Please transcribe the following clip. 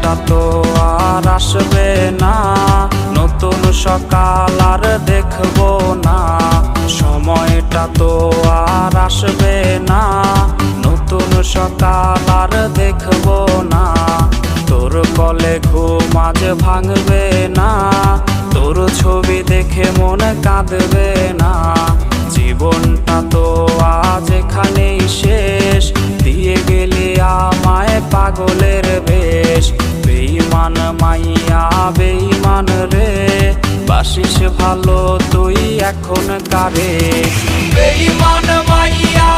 সময়টা তো আর আসবে না, নতুন সকাল আর দেখবো না। সময়টা তো আর আসবে না, নতুন সকাল আর দেখবো না। তোর কলে ঘুম আজ ভাঙবে না, তোর ছবি দেখে মন কাঁদবে না। জীবনটা তো আজ এখানেই শেষ, দিয়ে গেলি আমায় পাগলের বেশ। বেঈমান মাইয়া বেঈমান রে, বাসিস ভালো তুই এখন কারে। বেঈমান মাইয়া